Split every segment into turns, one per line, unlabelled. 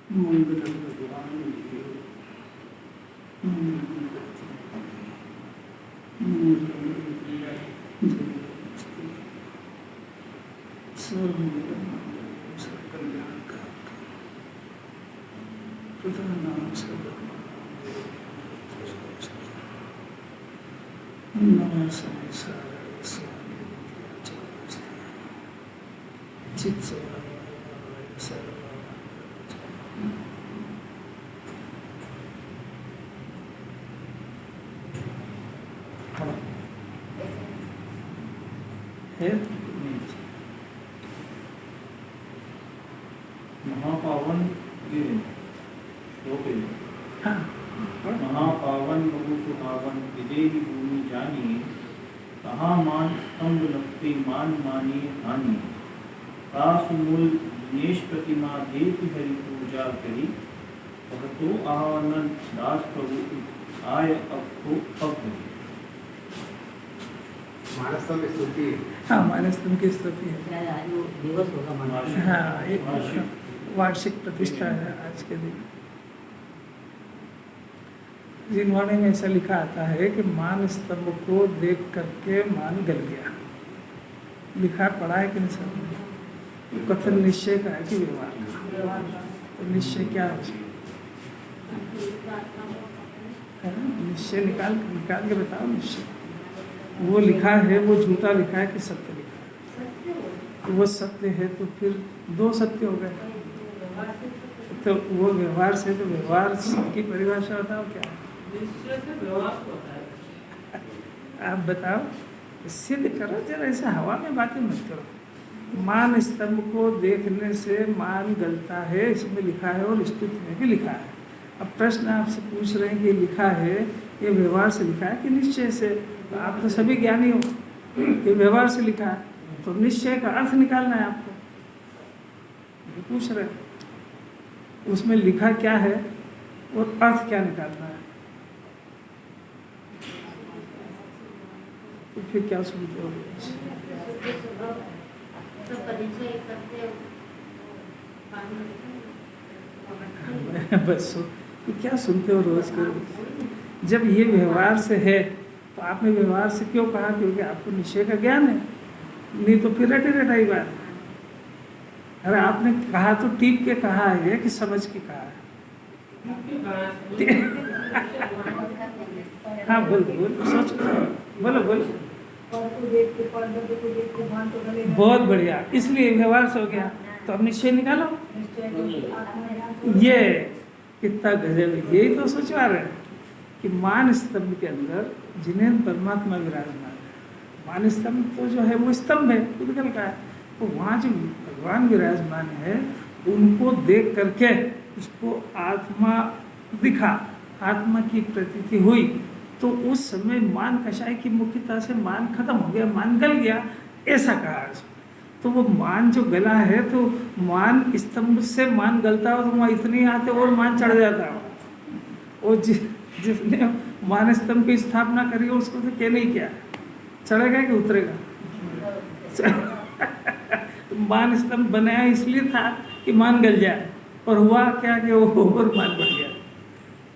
मंगल भगवान है
महापावन ये श्लोक है।
हाँ
महापावन बहु सुहावन विदेही भूमि जानिए, कहाँ मान स्तंभ लगते मान मानिए हानि, कासु मूल दिनेश प्रतिमा देति हरि पूजा करी, वह तो आनंद दास प्रभु आय अब तो अब हरि।
मानस्तंभ की स्तुति है।
हाँ मानस्तंभ की स्तुति है।
आज वो दिवस होगा मानस्तंभ।
हाँ एक वार्षिक प्रतिष्ठा है आज के दिन। जिनवाणी में ऐसा लिखा आता है कि मान स्तंभ को देख करके मान गल गया। लिखा पढ़ा है कि नहीं सब? तो कथन निश्चय का है कि व्यवहार का। तो निश्चय क्या है उसमें? निश्चय निकाल के बताओ। निश्चय वो लिखा है, वो झूठा लिखा है कि सत्य लिखा है? वो सत्य है तो फिर दो सत्य हो गए। तो वो व्यवहार से, तो व्यवहार की परिभाषा बताओ क्या है? आप बताओ, सिद्ध करो जरा, ऐसे हवा में बातें मत करो। मान स्तंभ को देखने से मान गलता है, इसमें लिखा है, और स्तुति में भी लिखा है। अब प्रश्न आपसे पूछ रहे हैं कि ये लिखा है, ये व्यवहार से लिखा है कि निश्चय से? तो आप तो सभी ज्ञानी हो कि व्यवहार से लिखा है, तो निश्चय का अर्थ निकालना है आपको। ये पूछ रहे हैं उसमें लिखा क्या है और अर्थ क्या निकालना है। तो फिर क्या सुनते हो? बस तो क्या सुनते हो रोज के रोज? जब ये व्यवहार से है तो आपने व्यवहार से क्यों कहा? क्योंकि आपको निश्चय का ज्ञान है, नहीं तो फिर रटाई बात। अरे आपने कहा तो टीप के कहा है कि समझ के कहा है? हाँ बोल सोच, बोलो। बहुत बढ़िया, इसलिए व्यवहार से हो गया। तो अब निश्चय निकालो। ये कितना गजब है। यही तो सोचवा रहे हैं कि मान स्तंभ के अंदर जिन्हें परमात्मा विराजमान है। मान स्तंभ तो जो है वो स्तंभ है, पुद्गल का है। तो वहाँ जो भगवान विराजमान है उनको देख करके उसको आत्मा दिखा, आत्मा की प्रतीति हुई, तो उस समय मान कषाय की मुख्यता से मान खत्म हो गया, मान गल गया, ऐसा कहा। तो वो मान जो गला है, तो मान स्तंभ से मान गलता हो तो वहाँ इतनी आते और मान चढ़ जाता हो। और जिसने मान स्तंभ की स्थापना करी हो उसको तो कहने ही क्या, चढ़ेगा कि उतरेगा? तो मान स्तंभ बनाया इसलिए था कि मान गल जाए, और हुआ क्या कि वो और मान बढ़ गया,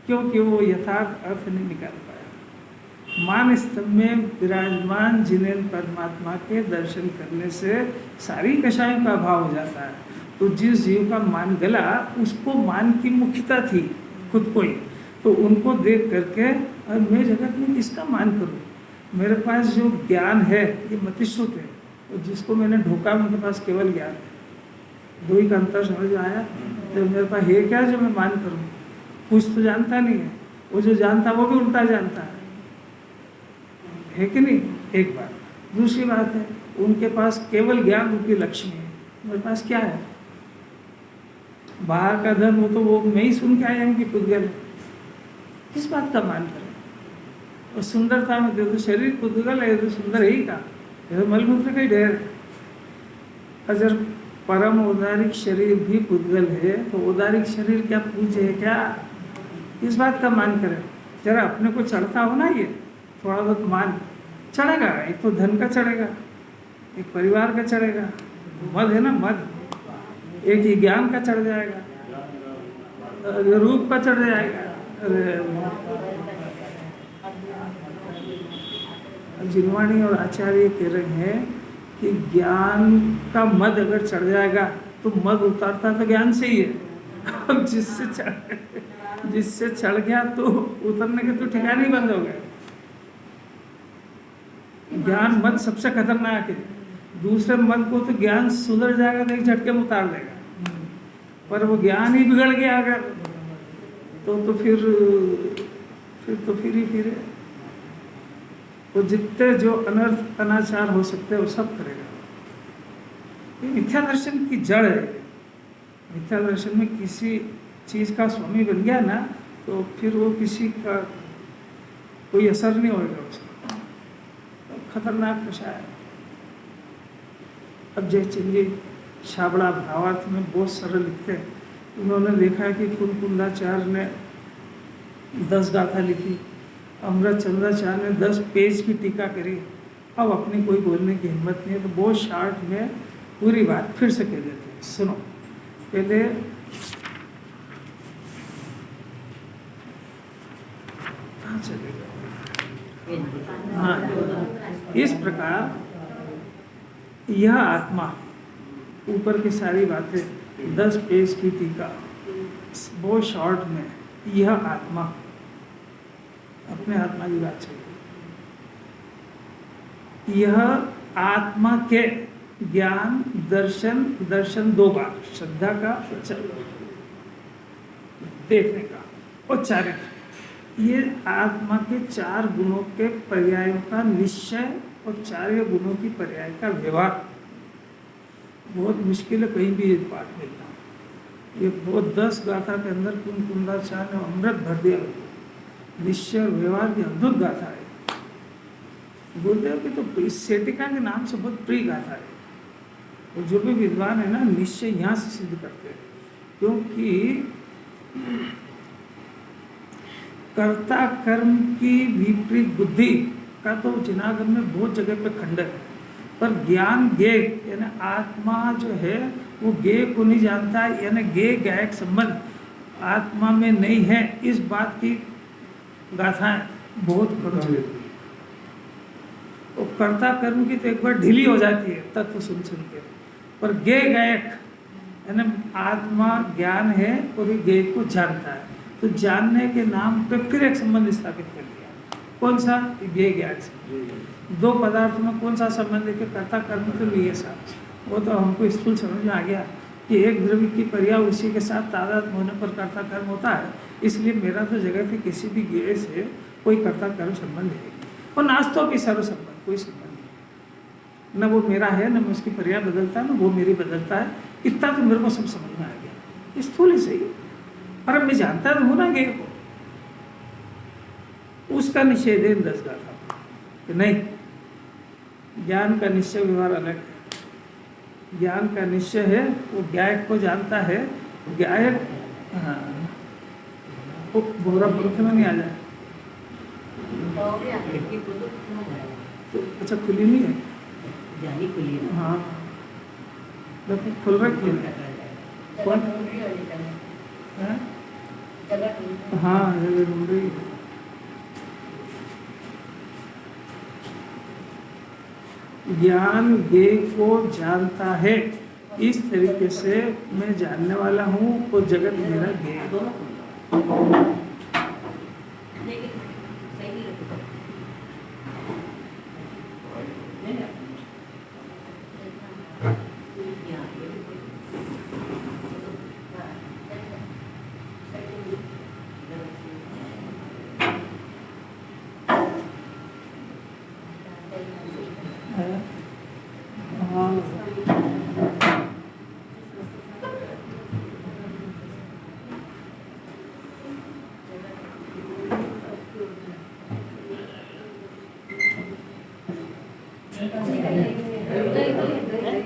क्योंकि वो यथार्थ अर्थ नहीं निकाल पाया। मान स्तंभ में विराजमान जिनेन परमात्मा के दर्शन करने से सारी कषायों का अभाव हो जाता है। तो जिस जीव का मान गला उसको मान की मुख्यता थी खुद को ही, तो उनको देख करके और मैं जगत में किसका मान करूं? मेरे पास जो ज्ञान है ये मतिश्रुत है, और जिसको मैंने ढोका मेरे पास केवल ज्ञान है। दो ही का अंतर समझ आया? तो मेरे पास है क्या जो मैं मान करूं? कुछ तो जानता नहीं है, वो जो जानता वो भी उल्टा जानता है कि नहीं? एक बात। दूसरी बात है उनके पास केवल ज्ञान रूपी लक्ष्मी है, मेरे पास क्या है? बाहर का धन, वो तो वो मैं ही सुन के आया हूँ कि पुद्गल है। किस बात का मान करें? और सुंदरता में तो शरीर पुद्गल है, तो सुंदर है ही का, ये तो मलमूत्र का ही ढेर है। अगर परम औदारिक शरीर भी पुद्गल है तो औदारिक शरीर क्या पूज्य है क्या? इस बात का मान करें। जरा अपने को चढ़ता हो ना, ये थोड़ा बहुत मान चढ़ेगा। एक तो धन का चढ़ेगा, एक परिवार का चढ़ेगा, मद है ना मद, एक ही ज्ञान का चढ़ जाएगा। रूप का चढ़ जाएगा। अरे जिनवाणी और आचार्य कह रहे हैं कि ज्ञान का मद अगर चढ़ जाएगा तो मद उतारता तो ज्ञान से ही है। अब जिससे चढ़ गया तो उतरने के तो ठिकाने ही बंद हो गए। ज्ञान मद सबसे खतरनाक है। दूसरे मद को तो ज्ञान सुधर जाएगा तो एक झटके में उतार देगा, पर वो ज्ञान ही बिगड़ गया अगर तो फिर ही फिर वो जितने जो अनर्थ अनाचार हो सकते हैं वो सब करेगा। ये मिथ्या दर्शन की जड़ है। मिथ्या दर्शन में किसी चीज का स्वामी बन गया ना तो फिर वो किसी का कोई असर नहीं होगा उसका, तो खतरनाक दशा है। अब जयचंद जी छाबड़ा भावार्थ में बहुत सरल लिखते हैं। उन्होंने देखा है कि कुलकुंदाचार्य ने 10 गाथा लिखी, अमृत चंद्राचार्य ने 10 पेज की टीका करी। अब अपनी कोई बोलने की हिम्मत नहीं है, तो बहुत शार्ट में पूरी बात फिर से कह देते हैं। सुनो, पहले कहाँ चलेगा? हाँ, इस प्रकार यह आत्मा, ऊपर की सारी बातें 10 पेज की टीका, बहुत शॉर्ट में यह आत्मा, अपने आत्मा की बात चल रही। यह आत्मा के ज्ञान दर्शन 2 बार, श्रद्धा का देखने का और चारित्र, ये आत्मा के 4 गुणों के पर्यायों का निश्चय और 4 गुणों की पर्याय का व्यवहार। बहुत मुश्किल है कहीं भी ये पाठ मिलना। ये बहुत 10 गाथा के अंदर कुंदाचार्य ने अमृत भर दिया। निश्चय और व्यवहार की अद्भुत गाथा है। गुरुदेव की तो इस सेटिका के नाम से बहुत प्रिय गाथा है। और जो भी विद्वान है ना, निश्चय यहाँ से सिद्ध करते हैं, क्योंकि कर्ता कर्म की विपरीत बुद्धि का तो जिनागम में बहुत जगह पे खंडन है, पर ज्ञान ज्ञेय यानी आत्मा जो है वो ज्ञेय को नहीं जानता है, यानी ज्ञेय ज्ञायक संबंध आत्मा में नहीं है। इस बात की गाथाएं बहुत कमजोर है। और कर्ता कर्म की तो एक बार ढीली हो जाती है तत्व सुन के, पर ज्ञेय ज्ञायक यानी आत्मा ज्ञान है और ये ज्ञेय को जानता है, तो जानने के नाम पे फिर एक संबंध स्थापित कर दिया। कौन सा? ज्ञेय ज्ञान से। 2 पदार्थ में कौन सा संबंध है कि कर्ता कर्म तो नहीं है साहब। वो तो हमको स्थूल समझ में आ गया कि एक द्रव्य की पर्याय उसी के साथ तादात्म्य होने पर कर्ता कर्म होता है, इसलिए मेरा तो जगत के किसी भी ज्ञेय से कोई कर्ता कर्म संबंध है। और नास्तों की सर्व संबंध कोई संबंध नहीं, न वो मेरा है, न मैं उसकी पर्याय बदलता है, न वो मेरी बदलता है। इतना तो मेरे को सब समझ में आ गया। स्थूल ही सही, पर मैं जानता तो हूँ ना ज्ञेय को। उसका निषेध है 10 गाथा कि नहीं, ज्ञान का निश्चय व्यवहार अलग है। ज्ञान का निश्चय है वो ज्ञायक को जानता है। ज्ञायक वो बोरा पंख में नहीं आ जाए तो अच्छा खुली नहीं है,
जाली खुली है।
हाँ खुल रहा है। कौन? हाँ जगह ढूंढ रही है। ज्ञान ज्ञेय को जानता है, इस तरीके से मैं जानने वाला हूँ, वो जगत मेरा ज्ञेय।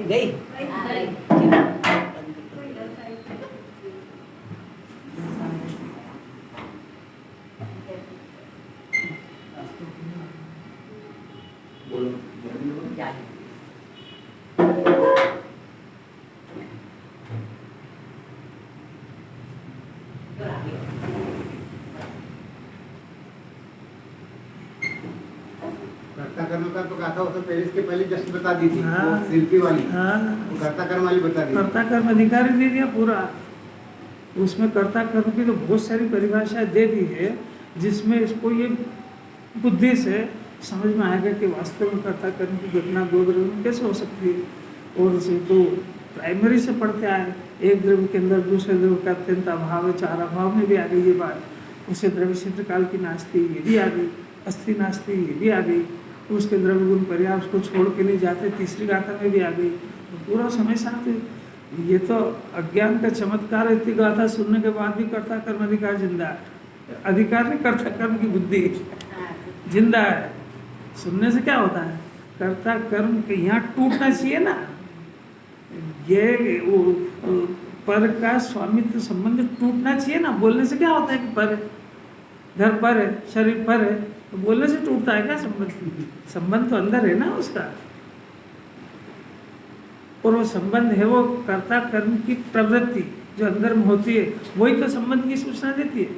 गई और आगे
कर्ता कर्म का तो कहा था उसने पहले, इसके पहले जस्ट बता दी थी
हाँ।
वो शिल्पी वाली,
हाँ,
वो कर्ता कर्म वाली बता दी।
कर्ता कर्म अधिकारी दे दिया पूरा। उसमें कर्ता कर्म की तो बहुत सारी परिभाषाएं दे दी है, जिसमें इसको ये बुद्धि से समझ में आएगा कि वास्तव में कर्ता कर्म की घटना दो द्रव्य में कैसे हो सकती है। और उसे तो प्राइमरी से पढ़ते आए, एक द्रव्य के अंदर दूसरे द्रव्य का अत्यंत अभाव है, चार अभाव में भी आ गई ये बात। उसे द्रव्य क्षेत्र काल की नास्ती ये भी आ गई, अस्थि नास्ती ये भी आ गई। उसके द्रव्य गुण पर्याय उसको छोड़ के नहीं जाते, तीसरी गाथा में भी आ गई। तो पूरा समय साथ ये तो अज्ञान का चमत्कार है। इतनी गाथा सुनने के बाद भी कर्ता कर्म अधिकार जिंदा है। अधिकार नहीं, कर्ता कर्म की बुद्धि जिंदा है। सुनने से क्या होता है, कर्ता कर्म के यहाँ टूटना चाहिए ना। ये पर का स्वामित्व संबंध टूटना चाहिए ना। बोलने से क्या होता है कि पर है, घर पर है, शरीर पर है, तो बोलने से टूटता है क्या संबंध? संबंध तो अंदर है ना उसका। और वो संबंध है वो कर्ता कर्म की प्रवृत्ति जो अंदर में होती है, वही तो संबंध की सूचना देती है।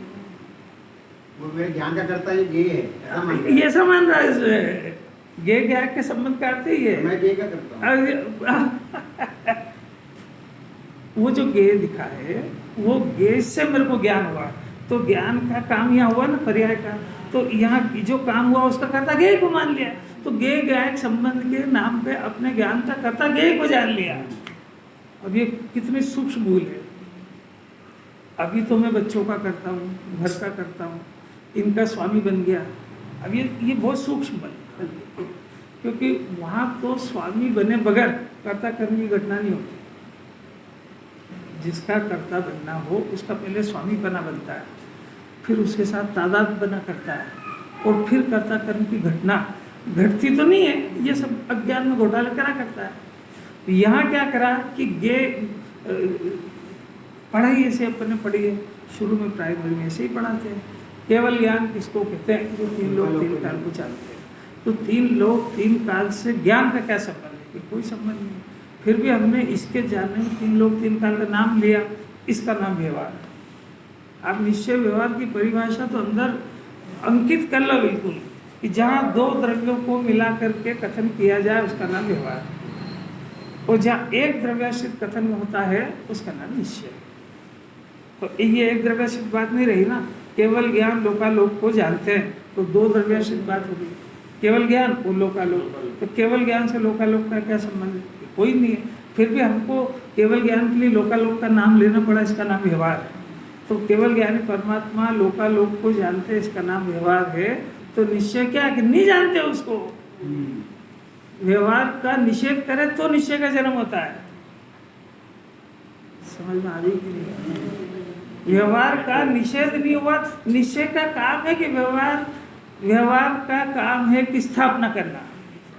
वो मेरे ज्ञान का कर्ता ये गे है, ऐसा मान रहा है।
ये ऐसा मान रहा है इसमें। गे गया के संबंध काटते ही है।
मैं गे का करता हूँ।
वो जो गे दिखा है, वो गे से मेरे को ज्ञान हुआ, तो ज्ञान का काम यहाँ हुआ ना, पर्याय का। तो यहाँ जो काम हुआ उसका कर्ता गे को मान लिया। तो गे गायक संबंध के नाम पे अपने ज्ञान का कर्ता गे को जान लिया। अब ये कितनी सूक्ष्म भूल है। अभी तो मैं बच्चों का करता हूँ, घर का करता हूँ, इनका स्वामी बन गया। अब ये बहुत सूक्ष्म बन, क्योंकि वहाँ तो स्वामी बने बगैर कर्ता कर्म की घटना नहीं होती। जिसका कर्ता बनना हो उसका पहले स्वामी बना बनता है, फिर उसके साथ तादाद बना करता है, और फिर कर्ता कर्म की घटना घटती तो नहीं है। ये सब अज्ञान में घोटाला करा करता है। यहाँ क्या करा कि गे पढ़ाई ऐसे अपने पढ़ी है, शुरू में प्राइमरी में ऐसे ही पढ़ाते हैं। केवल ज्ञान किसको कहते हैं? जो तीन लोग तीन काल को जानते हैं। तो तीन लोग तीन काल से ज्ञान का क्या संबंध है? कोई संबंध नहीं। फिर भी हमने इसके जानने में तीन लोग तीन काल का नाम लिया, इसका नाम व्यवहार है। आप निश्चय व्यवहार की परिभाषा तो अंदर अंकित कर लो बिल्कुल, कि जहाँ दो द्रव्यों को मिला करके कथन किया जाए उसका नाम व्यवहार है, और जहाँ एक द्रव्याश्रित कथन होता है उसका नाम निश्चय है। तो ये एक द्रव्याश्रित बात नहीं रही ना। केवल ज्ञान लोकालोक को जानते हैं तो दो द्रव्याश्रित बात होगी। केवल ज्ञान और लोकालोक, तो केवल ज्ञान से लोकालोक का क्या संबंध है? कोई नहीं है। फिर भी हमको केवल ज्ञान के लिए लोकालोक का नाम लेना पड़ा, इसका नाम व्यवहार है। तो केवल ज्ञानी परमात्मा लोकालोक को जानते हैं, इसका नाम व्यवहार है। तो निश्चय क्या कि नहीं जानते उसको। व्यवहार का निषेध करे तो निश्चय का जन्म होता है। समझ में आ रही कि नहीं? व्यवहार का निषेध नहीं हुआ। निश्चय का काम है कि व्यवहार का काम है कि स्थापना करना,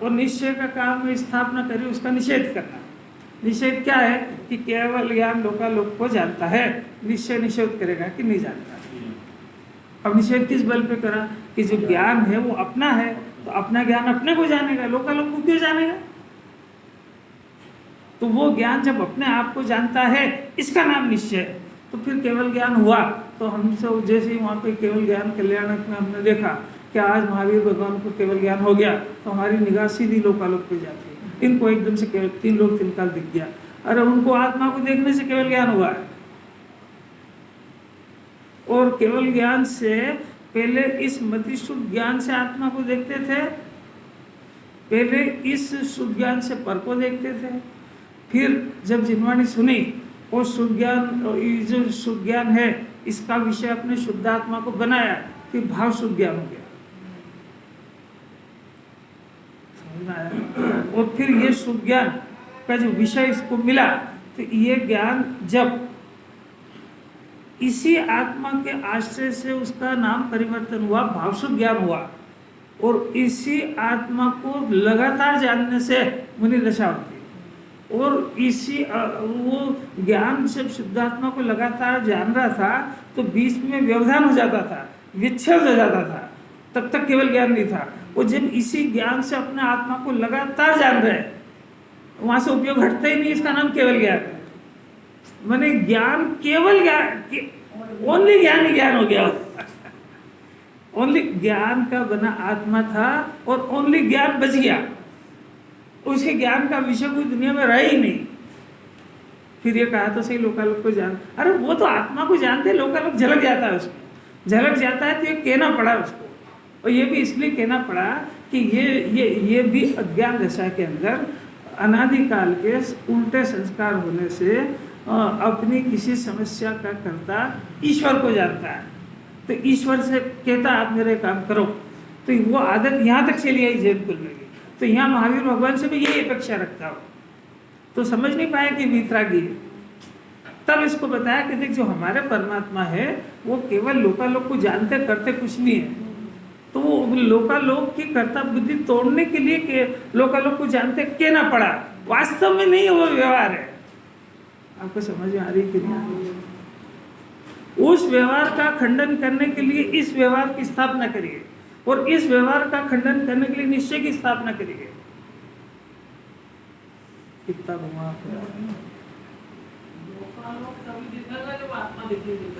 और निश्चय का काम है स्थापना करी उसका निषेध करना। निषेध क्या है कि केवल ज्ञान लोकालोक को जानता है। निश्चय निषेध करेगा कि नहीं जानता। अब निषेध किस बल पे करा कि जो ज्ञान है वो अपना है, तो अपना ज्ञान अपने को जानेगा, लोकालोक को क्यों जानेगा? तो वो ज्ञान जब अपने आप को जानता है, इसका नाम निश्चय है। तो फिर केवल ज्ञान हुआ तो हमसे जैसे ही वहाँ पे केवल ज्ञान कल्याणक में हमने देखा कि आज महावीर भगवान को केवल ज्ञान हो गया, तो हमारी निगाह सीधी लोकालोक पे जाती है। इनको एकदम से केवल तीन लोग तीन काल दिख गया। अरे उनको आत्मा को देखने से केवल ज्ञान हुआ है, और केवल ज्ञान से पहले इस मति शुद्ध ज्ञान से आत्मा को देखते थे, पहले इस शुद्ध ज्ञान से पर को देखते थे। फिर जब जिनवाणी सुनी और शुद्ध ज्ञान, ये जो शुद्ध ज्ञान है इसका विषय अपने शुद्ध आत्मा को बनाया, फिर भाव शुद्ध ज्ञान हो गया। समझ में आया? और फिर ये शुद्ध ज्ञान का जो विषय इसको मिला, तो ये ज्ञान जब इसी आत्मा के आश्रय से उसका नाम परिवर्तन हुआ, भावशुद्ध ज्ञान हुआ, और इसी आत्मा को लगातार जानने से मुनि दशा होती है। और इसी वो ज्ञान जब शुद्धात्मा को लगातार जान रहा था तो बीच में व्यवधान हो जाता था, विच्छेद हो जाता था, तब तक केवल ज्ञान नहीं था। वो जब इसी ज्ञान से अपने आत्मा को लगातार जान रहे, वहाँ से उपयोग हटता ही नहीं, इसका नाम केवल ज्ञान है। मैंने ज्ञान केवल ज्ञान ओनली ज्ञान ही ज्ञान हो गया। ओनली ज्ञान का बना आत्मा था और ओनली ज्ञान बच गया। उसके ज्ञान का विषय कोई दुनिया में रहा ही नहीं। फिर ये कहा तो सही लोकालोक को जान, अरे वो तो आत्मा को जानते, लोकालोक झलक जाता है उसको, झलक जाता है तो ये कहना पड़ा उसको। और ये भी इसलिए कहना पड़ा कि ये भी अज्ञान दशा के अंदर अनादिकाल के उल्टे संस्कार होने से अपनी किसी समस्या का कर्ता ईश्वर को जानता है। तो ईश्वर से कहता आप मेरे काम करो, तो वो आदत यहाँ तक चली आई जैन कुल में। तो यहाँ महावीर भगवान से भी यही अपेक्षा रखता हो, तो समझ नहीं पाया कि वीतरागी है। तब इसको बताया कि देख जो हमारे परमात्मा है वो केवल लोकालोक को जानते करते कुछ नहीं है। तो वो लोकालोक की कर्ता बुद्धि तोड़ने के लिए के लोकालोक को जानते कहना पड़ा, वास्तव में नहीं वो व्यवहार है। आपको समझ में आ रही कि नहीं? उस व्यवहार का खंडन करने के लिए इस व्यवहार की स्थापना करिए, और इस व्यवहार का खंडन करने के लिए निश्चय की स्थापना करिए। कितना घुमा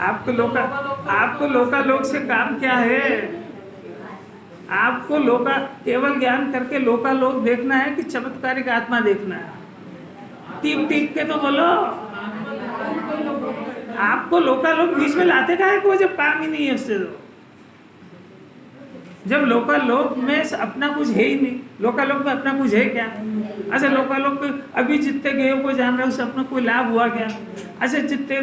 आपको लोकालोक से काम क्या है? आपको केवल ज्ञान करके लोकालोक देखना है कि चमत्कारिक आत्मा देखना है? टीप टीप के तो बोलो। आपको लोकालोक बीच में लाते का है, जब काम ही नहीं है उससे। तो जब लोकालोक में अपना कुछ है ही नहीं, लोकालोक में अपना कुछ है क्या? अच्छा लोकालोक अभी जितने गेयों को जान रहे हैं उससे अपना कोई लाभ हुआ क्या? अच्छा जितने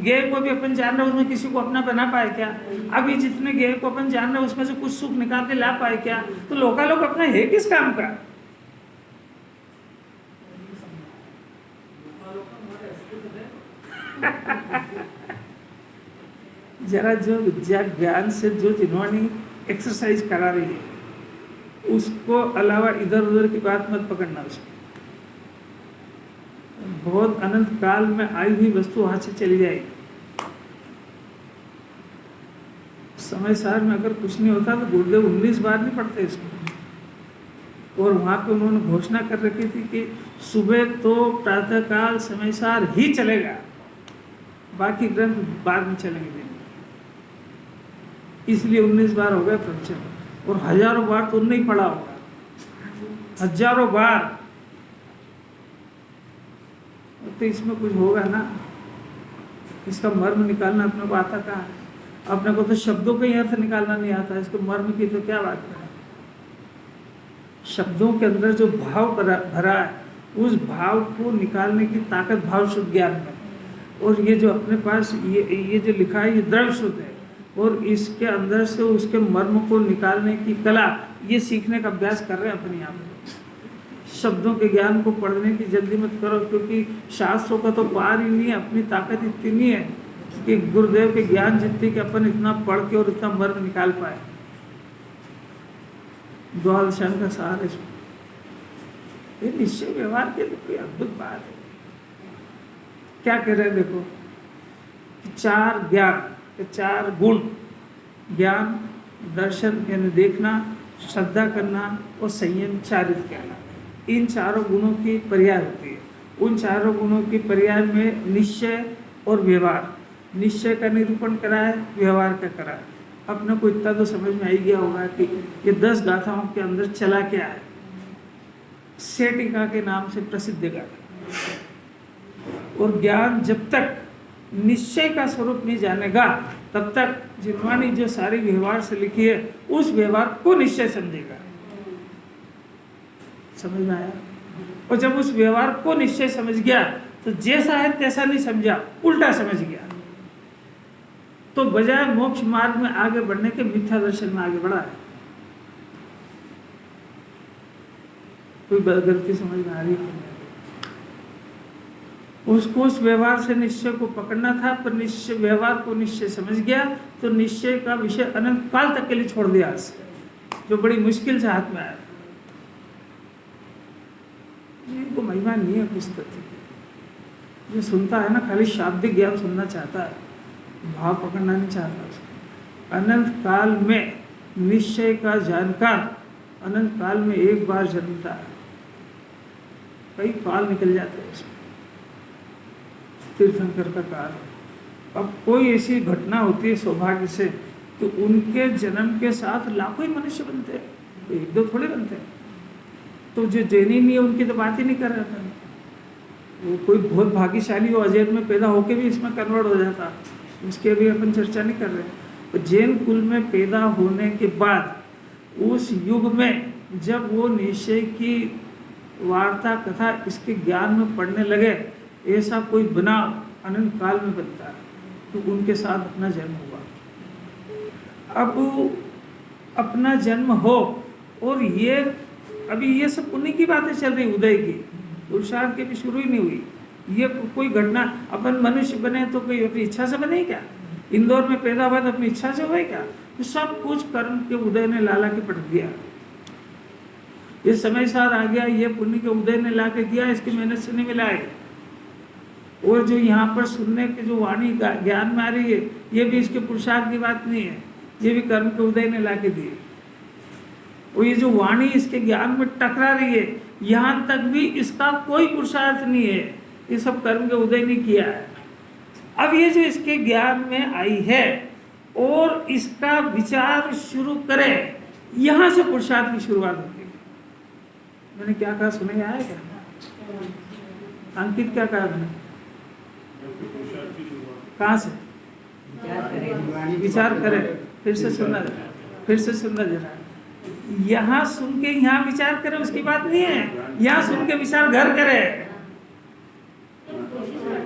गेय को भी अपन जान रहे हैं उसमें किसी को अपना बना पाए क्या? अभी जितने गेय को अपन जान रहे हैं उसमें से कुछ सुख निकाल के ला पाए क्या? तो लोकालोक अपना है किस काम का? जरा जो विद्या ज्ञान से जो जिन्होंने एक्सरसाइज करा रही है उसको अलावा इधर उधर की बात मत पकड़ना। उसको बहुत अनंत काल में आई हुई वस्तु हाथ से चली जाएगी। समय सार में अगर कुछ नहीं होता तो गुरुदेव 19 बार नहीं पढ़ते इसको। और वहां पे उन्होंने घोषणा कर रखी थी कि सुबह तो प्रातःकाल समय सार ही चलेगा, बाकी ग्रंथ बाद में चलेंगे। इसलिए 19 बार हो गए प्रवचन, और हजारों बार तो नहीं पढ़ा होगा, हजारों बार। तो इसमें कुछ होगा ना, इसका मर्म निकालना अपने को आता कहाँ है? अपने को तो शब्दों का ही अर्थ निकालना नहीं आता, इसको मर्म की तो क्या बात करें। शब्दों के अंदर जो भाव भरा है उस भाव को निकालने की ताकत भाव शुद्ध ज्ञान में। और ये जो अपने पास ये जो लिखा है ये द्रव्य शुद्ध है, और इसके अंदर से उसके मर्म को निकालने की कला ये सीखने का अभ्यास कर रहे हैं अपने यहाँ पे। शब्दों के ज्ञान को पढ़ने की जल्दी मत करो, क्योंकि शास्त्रों का तो पार ही नहीं है। अपनी ताकत इतनी नहीं है कि गुरुदेव के ज्ञान जितनी कि अपन इतना पढ़ के और इतना मर्म निकाल पाए। द्वादशान का सार है। ये निश्चय व्यवहार के कोई अद्भुत बात है। क्या कह रहे हैं देखो, 4 ज्ञान, 4 गुण, ज्ञान, दर्शन यानी देखना, श्रद्धा करना और संयम चारित्र करना, इन चारों गुणों की पर्याय होती है। उन चारों गुणों की पर्याय में निश्चय और व्यवहार, निश्चय का निरूपण करा है, व्यवहार का करा है। अपने को इतना तो समझ में आ ही गया होगा कि ये 10 गाथाओं के अंदर चला क्या है। सेटिका के नाम से प्रसिद्ध गाथा। और ज्ञान जब तक निश्चय का स्वरूप नहीं जानेगा तब तक जिन्होंने जो सारी व्यवहार से लिखी है उस व्यवहार को निश्चय समझेगा। समझ में आया? और जब उस व्यवहार को निश्चय समझ गया तो जैसा है तैसा नहीं समझा, उल्टा समझ गया, तो बजाय मोक्ष मार्ग में आगे बढ़ने के मिथ्या दर्शन में आगे बढ़ा है। कोई गलती समझ में आ रही है? उसको उस व्यवहार से निश्चय को पकड़ना था, पर निश्चय व्यवहार को निश्चय समझ गया तो निश्चय का विषय अनंत काल तक के लिए छोड़ दिया, जो बड़ी मुश्किल से हाथ में आया। इनको महिमा नहीं है कुछ तथ्य। जो सुनता है ना खाली शाब्दिक ज्ञान सुनना चाहता है, भाव पकड़ना नहीं चाहता उसको। अनंत काल में निश्चय का जानकार अनंत काल में एक बार जन्मता है, कई काल निकल जाते हैं उसमें। तीर्थंकर का काल, अब कोई ऐसी घटना होती है सौभाग्य से कि उनके जन्म के साथ लाखों ही मनुष्य बनते हैं, कोई एक दो थोड़े बनते हैं। तो जो जैनी नहीं है उनकी तो बात ही नहीं कर रहा था। वो कोई बहुत भाग्यशाली हो, अजैन में पैदा होके भी इसमें कन्वर्ट हो जाता, इसकी अभी अपन चर्चा नहीं कर रहे। तो जैन कुल में पैदा होने के बाद उस युग में जब वो निश्चय की वार्ता कथा इसके ज्ञान में पढ़ने लगे, ऐसा कोई बनाव अनंत काल में बनता है, तो उनके साथ अपना जन्म हुआ। अब अपना जन्म हो और ये अभी ये सब पुण्य की बातें चल रही, उदय की, पुरुषार्थ की भी शुरू ही नहीं हुई। ये कोई घटना अपन मनुष्य बने तो कोई अपनी इच्छा से बने क्या? इंदौर में पैदा हुआ तो अपनी इच्छा से हुए क्या? तो सब कुछ कर्म के उदय ने लाला के पटक दिया। ये समय सार आ गया, ये पुण्य के उदय ने ला के दिया, इसकी मेहनत से नहीं मिला है। और जो यहाँ पर सुनने की जो वाणी ज्ञान में आ रही है, ये भी इसके पुरुषार्थ की बात नहीं है, ये भी कर्म के उदय ने ला के दिए। और ये जो वाणी इसके ज्ञान में टकरा रही है, यहाँ तक भी इसका कोई पुरुषार्थ नहीं है, ये सब कर्म के उदय नहीं किया है। अब ये जो इसके ज्ञान में आई है और इसका विचार शुरू करे, यहाँ से पुरुषार्थ की शुरुआत होती है। मैंने क्या कहा, सुने आया क्या? अंकित क्या कहा मैंने? कहाँ से? विचार करे, फिर से सुनना जरा। यहाँ सुन के यहाँ विचार करे उसकी बात नहीं है, यहाँ सुन के विचार घर करे।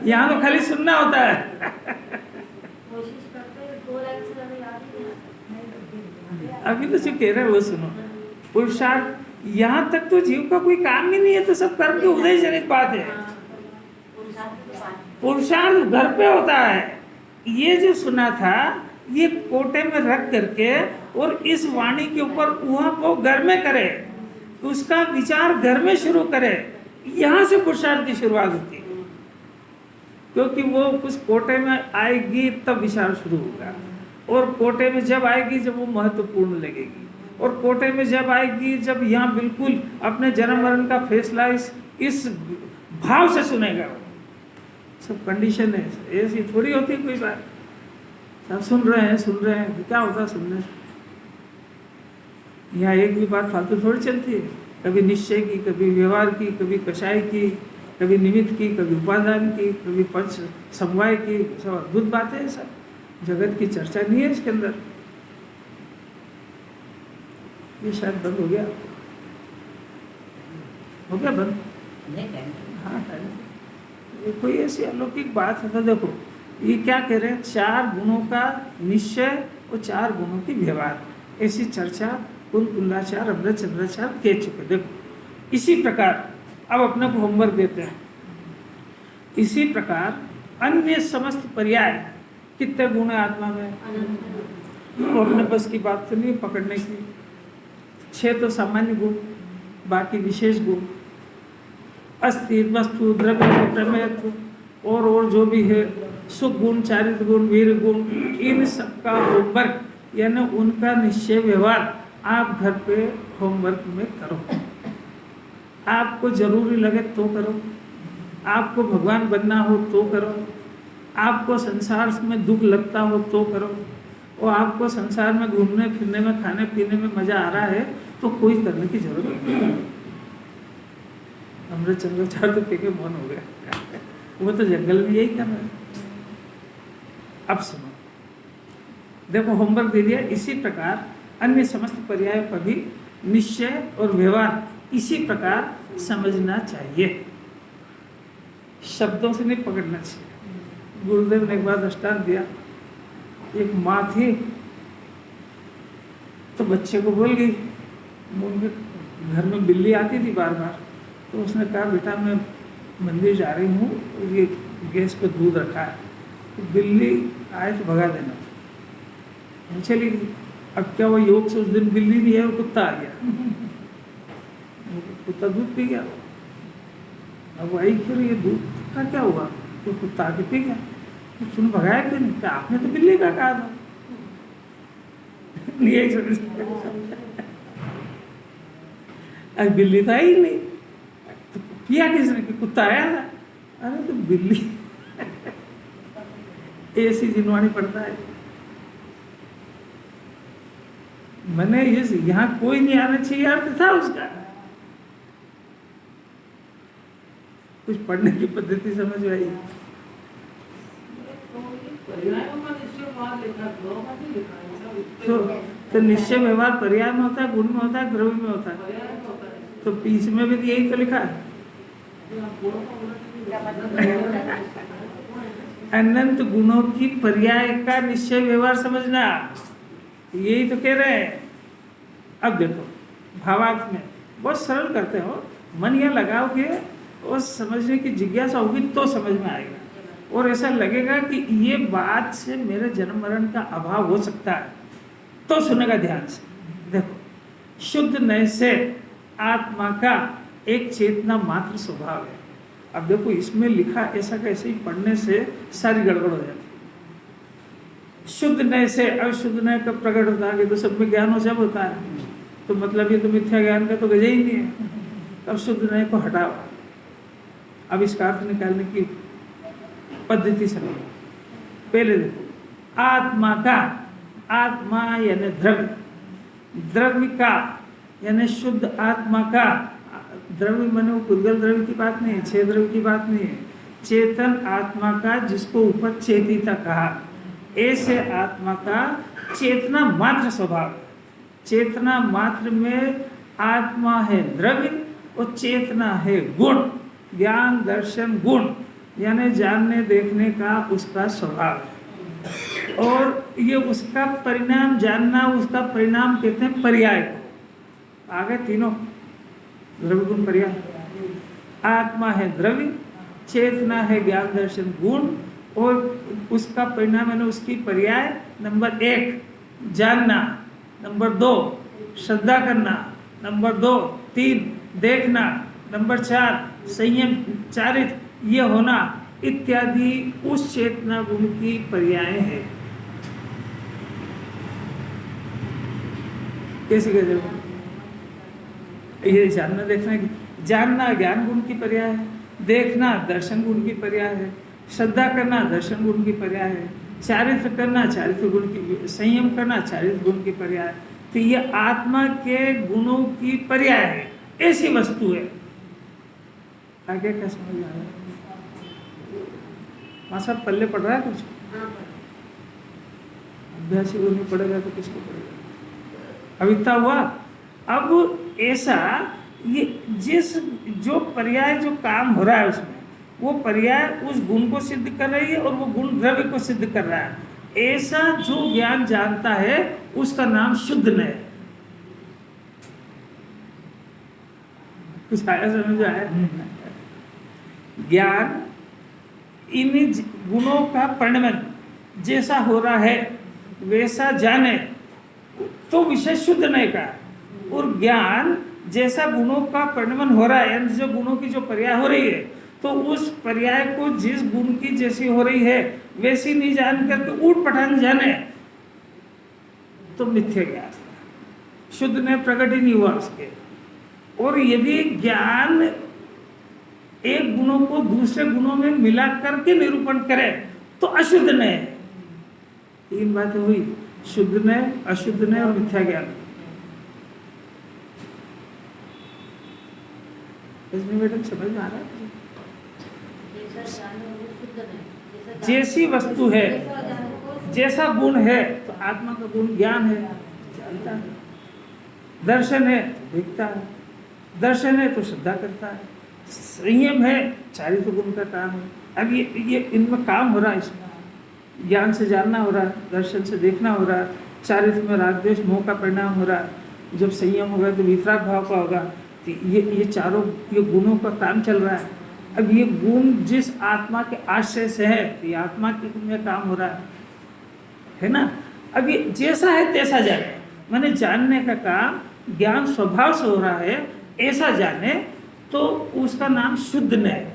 यहाँ तो खाली सुनना होता है। अभी तो जो कह रहे हैं वो सुनो। पुरुषार्थ यहाँ तक तो जीव का कोई काम ही नहीं है, तो सब कर्म के उदय जनित बात है। पुरुषार्थ घर पे होता है। ये जो सुना था, ये कोटे में रख करके और इस वाणी के ऊपर वहाँ को घर में करे, उसका विचार घर में शुरू करे, यहाँ से पुरुषार्थ की शुरुआत होती है। क्योंकि वो कुछ कोटे में आएगी तब विचार शुरू होगा, और कोटे में जब आएगी जब वो महत्वपूर्ण लगेगी, और कोटे में जब आएगी जब यहाँ बिल्कुल अपने जन्म मरण का फैसला इस भाव से सुनेगा। सब कंडीशन है, ऐसी थोड़ी होती कोई बात। सब सुन रहे हैं, क्या होता सुनने से? यहाँ एक भी बात फालतू थोड़ी चलती है। कभी निश्चय की, कभी व्यवहार की, कभी कषाय की, कभी निमित्त की, कभी उपादान की, कभी पंच समवाय की। सब अद्भुत बातें हैं, सब जगत की चर्चा नहीं है इसके अंदर। ये शायद बंद हो गया बंद? हाँ, ये कोई ऐसी अलौकिक बात है। तो देखो ये क्या कह रहे हैं, 4 गुणों का निश्चय और 4 गुणों की व्यवहार, ऐसी चर्चा कुंदाचार्य अमृतचंद्राचार्य कह चुके। देखो इसी प्रकार अब अपने को होमवर्क देते हैं। इसी प्रकार अन्य समस्त पर्याय, कितने गुण है आत्मा में, वो अपने बस की बात तो नहीं पकड़ने की। 6 तो सामान्य गुण, बाकी विशेष गुण, अस्थिर वस्तु द्रव्य प्रमेयत्व और जो भी है, सुख गुण, चारित्र गुण, वीर गुण, इन सबका होमवर्क यानी उनका निश्चय व्यवहार आप घर पे होमवर्क में करो। आपको जरूरी लगे तो करो, आपको भगवान बनना हो तो करो, आपको संसार में दुख लगता हो तो करो, और आपको संसार में घूमने फिरने में, खाने पीने में मजा आ रहा है तो कोई करने की जरूरत नहीं। अमृत चंद्राचार्य तो के मौन हो गया, वो तो जंगल में यही कर रहे हैं। अब सुनो, देखो होमवर्क दे दिया। इसी प्रकार अन्य समस्त पर्यायों का भी निश्चय और व्यवहार इसी प्रकार समझना चाहिए, शब्दों से नहीं पकड़ना चाहिए। गुरुदेव ने एक बार दृष्टांत दिया, एक माँ थी तो बच्चे को बोल गई, उनके घर में बिल्ली आती थी बार बार, तो उसने कहा बेटा मैं मंदिर जा रही हूँ और ये गैस पे दूध रखा है, तो बिल्ली आए तो भगा देना। चली गई। अब क्या हुआ, योग से उस दिन बिल्ली नहीं है और कुत्ता आ गया, कुत्ता दूध पी गया। अब वही फिर ये दूध का क्या हुआ, तो कुत्ता आके पी गया। तो तुमने भगाया क्यों नहीं? क्या आपने तो बिल्ली का कहा था। अब बिल्ली तो आई नहीं, तो पिया किसने? कुत्ता आया था। अरे तो बिल्ली ऐसी जिनवाणी पड़ता है। मैंने इस यहाँ कोई नहीं आना चाहिए अर्थ था उसका। कुछ पढ़ने की पद्धति समझ में आई? तो निश्चय व्यवहार पर्याय में होता है, गुण में होता है, द्रव्य में होता है। तो बीच में भी यही तो लिखा है, अनंत गुणों की पर्याय का निश्चय व्यवहार समझना, यही तो कह रहे हैं। अब देखो भावार्थ में बहुत सरल करते हो, मन यह लगाओगे और समझने की जिज्ञासा होगी तो समझ में आएगा, और ऐसा लगेगा कि ये बात से मेरे जन्म मरण का अभाव हो सकता है तो सुनेगा ध्यान से। देखो शुद्ध नय से आत्मा का एक चेतना मात्र स्वभाव है। अब देखो इसमें लिखा ऐसा कैसे ही पढ़ने से सारी गड़बड़ हो जाती है। शुद्ध नय से अशुद्ध नय कब प्रकट होता है? तो सब में ज्ञान हो जब होता है, तो मतलब ये तो मिथ्या ज्ञान का तो गजे ही नहीं है। तब शुद्ध नय को हटाओ। अब इसका अर्थ निकालने की पद्धति समझो। पहले देखो आत्मा का, आत्मा यानी द्रव्य, द्रव्य का यानी शुद्ध आत्मा का। द्रव्य माने वो पुद्गल द्रव्य की बात नहीं है, छह द्रव्य की बात नहीं है। चेतन आत्मा का जिसको ऊपर चेतिता कहा, ऐसे आत्मा का चेतना मात्र स्वभाव। चेतना मात्र में आत्मा है द्रव्य और चेतना है गुण, ज्ञान दर्शन गुण, यानी जानने देखने का उसका स्वभाव है। और ये उसका परिणाम जानना, उसका परिणाम कहते हैं पर्याय को। आगे तीनों द्रव्य गुण पर्याय। आत्मा है द्रव्य, चेतना है ज्ञान दर्शन गुण, और उसका परिणाम है उसकी पर्याय। नंबर 1 जानना, नंबर 2 श्रद्धा करना, नंबर 2 3 देखना, नंबर 4 संयम चारित ये होना इत्यादि उस चेतना गुण की पर्याय है। कैसे कहते हो? ये जानना देखना, जानना ज्ञान गुण की पर्याय है, देखना दर्शन गुण की पर्याय है, श्रद्धा करना दर्शन गुण की पर्याय है, चारित्र करना चारित्र गुण की, संयम करना चारित्र गुण की पर्याय है। तो ये आत्मा के गुणों की पर्याय है, ऐसी वस्तु है। आगे क्या समझ आ रहा है? वहाँ सब पल्ले पढ़ रहा है कुछ? अभ्यासी को नहीं पड़ेगा तो किसको पड़ेगा? अब इतना हुआ। अब ऐसा ये जिस जो पर्याय जो काम हो रहा है उसमें, वो पर्याय उस गुण को सिद्ध कर रही है और वो गुण द्रव्य को सिद्ध कर रहा है। ऐसा जो ज्ञान जानता है उसका नाम शुद्ध नय। कुछ आया समझ आया? ज्ञान इन गुणों का परिणमन जैसा हो रहा है वैसा जाने तो विषय शुद्ध नय का, और ज्ञान जैसा गुणों का परिणमन हो रहा है, यानी जो गुणों की जो पर्याय हो रही है, तो उस पर्याय को जिस गुण की जैसी हो रही है वैसी नहीं जान करके ऊट पटांग जाने तो मिथ्या ज्ञान, शुद्ध ने प्रकट ही नहीं हुआ उसके। और यदि ज्ञान एक गुणों को दूसरे गुणों में मिला करके निरूपण करे तो अशुद्ध ने। 3 बातें हुई, शुद्ध ने, अशुद्ध ने और मिथ्या ज्ञान। इसमें बेटा समझ में आ रहा है? जैसी वस्तु है, जैसा गुण है, तो आत्मा का गुण ज्ञान है, जानता है। दर्शन है तो देखता है, दर्शन है तो श्रद्धा करता है, संयम है चारित्र गुण का काम है। अब ये इनमें काम हो रहा है, इसमें ज्ञान से जानना हो रहा है, दर्शन से देखना हो रहा है, चारित्र में राग द्वेष मोह का परिणाम हो रहा है। जब संयम होगा तो वितराग भाव का होगा। तो ये चारों ये गुणों का काम चल रहा है। अब ये गुण जिस आत्मा के आश्रय से है, तो ये आत्मा के गुण में काम हो रहा है ना। अब ये जैसा है तैसा जाने, माने जानने का काम ज्ञान स्वभाव से हो रहा है, ऐसा जाने तो उसका नाम शुद्ध नय,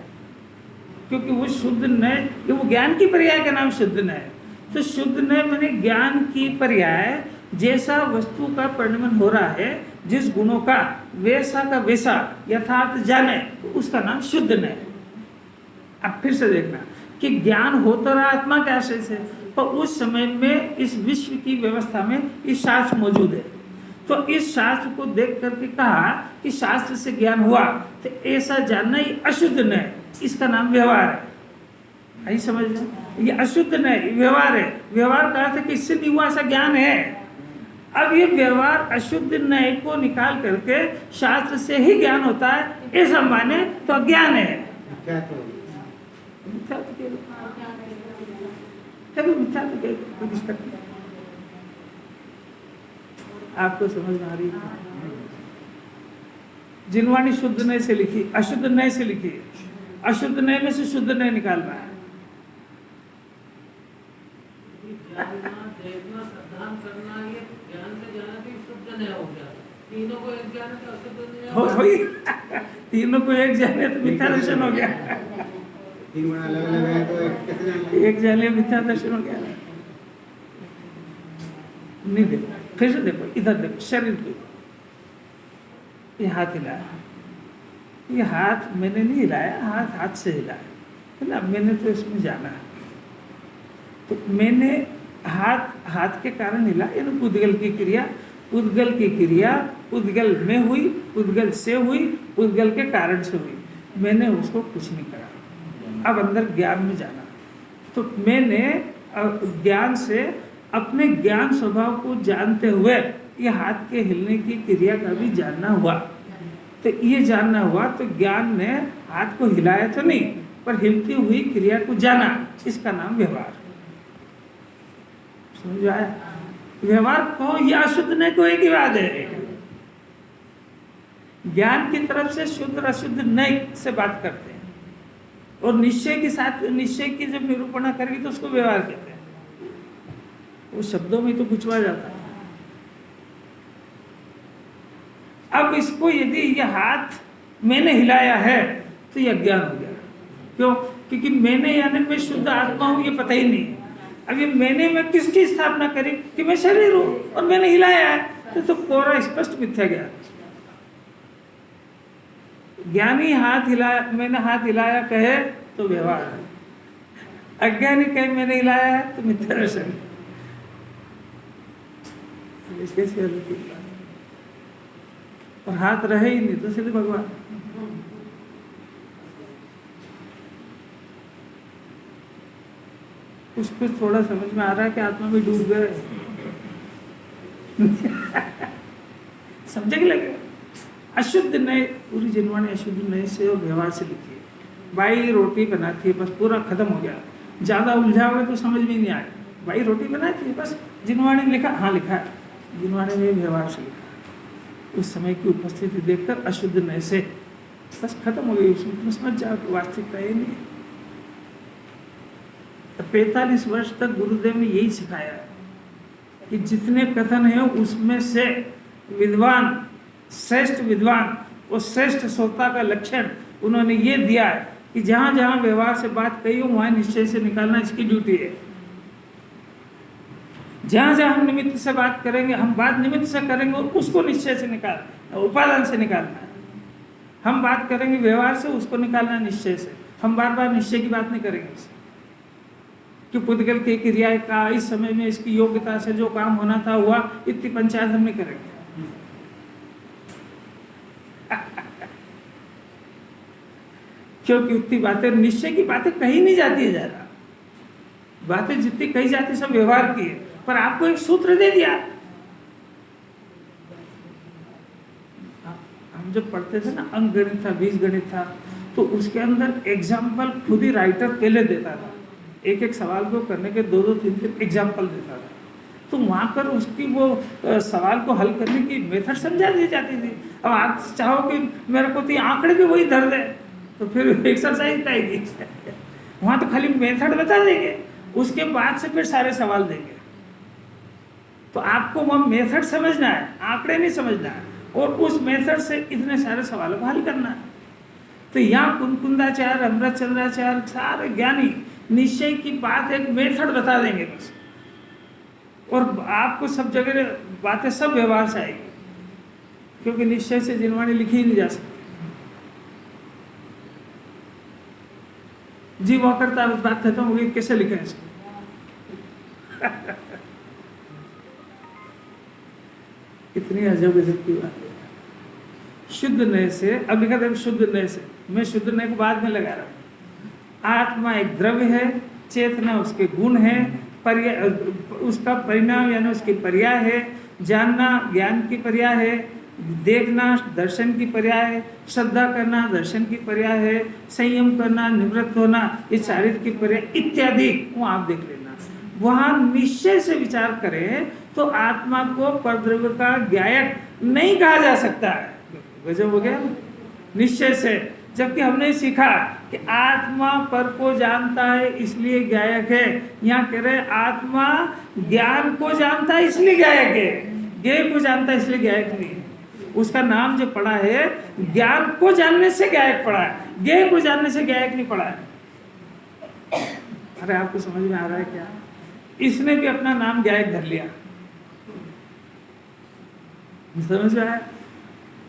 क्योंकि वो शुद्ध नय, ये वो ज्ञान की पर्याय का नाम शुद्ध नय। तो शुद्ध नय माने ज्ञान की पर्याय, जैसा वस्तु का परिणमन हो रहा है, जिस गुणों का वैसा का वैसा यथार्थ जाने तो उसका नाम शुद्ध नय। अब फिर से देखना, कि ज्ञान हो तो रहा आत्मा के आश्रय से, पर उस समय में इस विश्व की व्यवस्था में इस शास्त्र मौजूद है। तो इस शास्त्र को देख करके कहा कि शास्त्र से ज्ञान हुआ, तो ऐसा जानना ही अशुद्ध नहीं, इसका नाम व्यवहार है। नहीं समझ रहे? ये अशुद्ध नहीं, व्यवहार है। व्यवहार का अर्थ है कि इससे भी हुआ ऐसा ज्ञान है। अब ये व्यवहार अशुद्ध नए को निकाल करके शास्त्र से ही ज्ञान होता है, ऐसा माने तो अज्ञान है।
क्या तो
मिथ्या तो कह दो। मिथ्या तो कह दो, कोई दिक्कत नहीं। आपको समझ में आ रही है? जिनवाणी शुद्ध नए से लिखी, अशुद्ध नए से लिखी, अशुद्ध नए में से शुद्ध नए निकालना है।
देखना, श्रद्धान करना, ये ज्ञान से जाना कि शुद्ध नहीं हो गया। तीनों को एक जाने तो अशुद्ध नहीं
हो
होगा।
भाई, तीनों को एक जाने तो मिथ्या दर्शन हो गया।
तीन गुण अलग अलग है तो एक कैसे जान लेंगे?
एक जाने मिथ्या दर्शन हो गया। नहीं देखो, फिर से देखो, इधर देखो, शरीर को, ये हाथ हिलाया, ये हाथ मैंने नहीं हिलाया, हाथ हाथ से हिलाया है ना, मैंने तो इसमें जाना है। तो मैंने हाथ हाथ के कारण हिला, यानी पुद्गल की क्रिया, पुद्गल की क्रिया पुद्गल में हुई, पुद्गल से हुई, पुद्गल के कारण से हुई, मैंने उसको कुछ नहीं करा। अब अंदर ज्ञान में जाना, तो मैंने ज्ञान से अपने ज्ञान स्वभाव को जानते हुए ये हाथ के हिलने की क्रिया का भी जानना हुआ। तो ये जानना हुआ तो ज्ञान ने हाथ को हिलाया तो नहीं, पर हिलती हुई क्रिया को जाना, इसका नाम व्यवहार। समझ आया? व्यवहार को या अशुद्ध नहीं को एक ही बात है। ज्ञान की तरफ से शुद्ध अशुद्ध नहीं से बात करते हैं, और निश्चय के साथ निश्चय की जब निरूपणा करेगी तो उसको व्यवहार कहते हैं। वो शब्दों में तो गुचवा जाता है। अब इसको यदि ये हाथ मैंने हिलाया है तो ये अज्ञान हो गया। क्यों? क्योंकि मैंने यानी मैं शुद्ध आत्मा हूं, ये पता ही नहीं है। अब ये मैंने मैं किसकी स्थापना करी कि मैं शरीर हूं और मैंने हिलाया है, तो पूरा स्पष्ट मिथ्या ज्ञान। ज्ञानी हाथ हिलाया, मैंने हाथ हिलाया कहे तो व्यवहार है। अज्ञानी कहे मैंने हिलाया है तो मिथ्या दर्शन। इसके और हाथ रहे ही नहीं तो सीधे भगवान। कुछ थोड़ा समझ में आ रहा है कि आत्मा में डूब गए। समझे कि लगे? अशुद्ध नए, पूरी जिनवाणी अशुद्ध नए से और व्यवहार से लिखी है। भाई रोटी बनाती है, बस पूरा खत्म हो गया। ज्यादा उलझा हुआ तो समझ में नहीं आया। भाई रोटी बनाती है, बस जिनवाणी में लिखा, हाँ लिखा है, जिनवाणी में व्यवहार से लिखा। उस समय की उपस्थिति देखकर अशुद्ध नए से बस खत्म हो गई। उसमें समझ जाओ वास्तविकता ही नहीं। 45 वर्ष तक गुरुदेव ने यही सिखाया कि जितने कथन हैं उसमें से विद्वान, श्रेष्ठ विद्वान और श्रेष्ठ श्रोता का लक्षण उन्होंने ये दिया है कि जहाँ जहाँ व्यवहार से बात कही हो वहाँ निश्चय से निकालना इसकी ड्यूटी है। जहाँ जहाँ हम निमित्त से बात करेंगे, हम बात निमित्त से करेंगे और उसको निश्चय से निकालना, उपादान से निकालना है। हम बात करेंगे व्यवहार से, उसको निकालना निश्चय से। हम बार बार निश्चय की बात नहीं करेंगे कि पुद्गल की क्रिया का इस समय में इसकी योग्यता से जो काम होना था हुआ, इतनी पंचायत हम नहीं करेंगे। क्योंकि उतनी बातें, निश्चय की बातें कही नहीं जाती है ज्यादा। बातें जितनी कही जाती सब व्यवहार की है, पर आपको एक सूत्र दे दिया। हम जब पढ़ते थे ना, अंक गणित था, बीज गणित था, तो उसके अंदर एग्जाम्पल खुद ही राइटर पहले देता था। एक एक सवाल को करने के 2-2, 3-3 एग्जाम्पल देता था। तो वहाँ पर उसकी वो सवाल को हल करने की मेथड समझा दी जाती थी। अब आप चाहो कि मेरे को तो आंकड़े भी वही धर दे, तो फिर एक्सरसाइज आएगी। वहाँ तो खाली मेथड बता देंगे, उसके बाद से फिर सारे सवाल देंगे। तो आपको वह मेथड समझना है, आंकड़े नहीं समझना है, और उस मेथड से इतने सारे सवालों को हल करना है। तो यहाँ कुंदाचार्य, अमृतचंद्राचार्य, सारे ज्ञानी निश्चय की बात एक मेथड बता देंगे बस, और आपको सब जगह बातें सब व्यवहार से आएगी, क्योंकि निश्चय से जिनवाणी लिखी ही नहीं जा सकती। जी वह करता है, बात खत्म हो गई, कैसे लिखें इसको? कितनी अजब गजब की बात है। शुद्ध नय से, अब लिखा था शुद्ध नय से, मैं शुद्ध नय को बाद में लगा रहा हूँ। आत्मा एक द्रव्य है, चेतना उसके गुण है, पर्याय उसका परिणाम यानी उसकी पर्याय है, जानना ज्ञान की पर्याय है, देखना दर्शन की पर्याय है, श्रद्धा करना दर्शन की पर्याय है, संयम करना, निवृत्त होना ये चारित्र की पर्याय इत्यादि, वो आप देख लेना। वहाँ निश्चय से विचार करें तो आत्मा को परद्रव्य का ज्ञायक नहीं कहा जा सकता है। गजब हो गया निश्चय से, जबकि हमने सीखा कि आत्मा पर को जानता है इसलिए ज्ञायक है। यहाँ कह रहे आत्मा ज्ञान को जानता है इसलिए ज्ञायक है, ज्ञेय को जानता है इसलिए ज्ञायक नहीं है। उसका नाम जो पड़ा है ज्ञान को जानने से ज्ञायक पड़ा है, ज्ञेय को जानने से ज्ञायक नहीं पड़ा है। अरे आपको समझ में आ रहा है क्या? इसने भी अपना नाम ज्ञायक धर लिया, समझ में आया?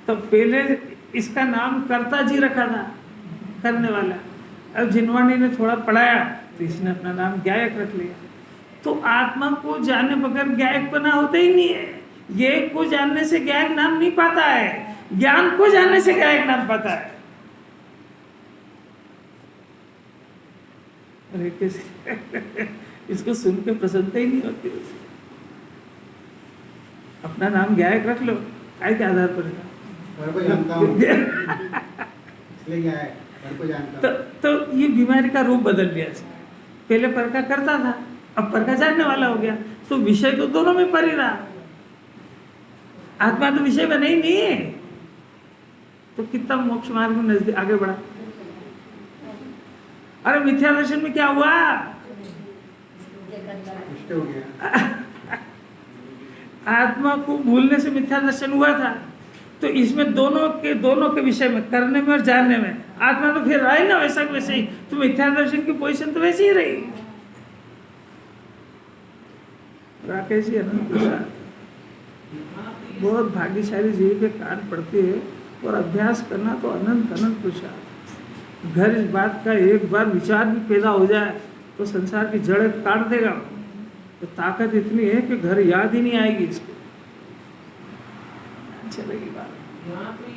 तो पहले इसका नाम कर्ता जी रखा था, करने वाला। अब जिनवाणी ने थोड़ा पढ़ाया तो इसने अपना नाम ज्ञायक रख लिया। तो आत्मा को जानने बगैर ज्ञायक बना होता ही नहीं है। ज्ञेय को जानने से ज्ञायक नाम नहीं पाता है, ज्ञान को जानने से ज्ञायक नाम पाता है। अरे कैसे इसको सुन के प्रसन्नता ही नहीं होती। अपना नाम ज्ञायक रख लो, काय के आधार पर है?
पर को जानता हूँ इसलिए क्या है, पर को जानता हूँ।
तो ये बीमारी का रूप बदल लिया इसने। पहले पर का करता था, अब पर का जानने वाला हो गया। तो विषय तो दोनों में पर ही रहा, आत्मा तो विषय बना ही नहीं है। तो कितना मोक्ष मार्ग में नजदीक आगे बढ़ा। अरे मिथ्या दर्शन में क्या हुआ?
इष्ट हो गया।
आत्मा को भूलने से मिथ्या दर्शन हुआ था। तो इसमें दोनों के विषय में, करने में और जानने में आत्मा तो फिर रहा ही ना वैसा वैसे ही। तो मिथ्या दर्शन की पोजीशन तो वैसी ही रही। राकेश जी अनंत प्रसाद बहुत भाग्यशाली जीव के कान पड़ते हैं और अभ्यास करना तो अनंत अनंत प्रसाद। घर इस बात का एक बार विचार भी पैदा हो जाए तो संसार की जड़ काट देगा। तो ताकत इतनी है कि घर याद ही नहीं आएगी इसको। चलेगी बात।
यहाँ पे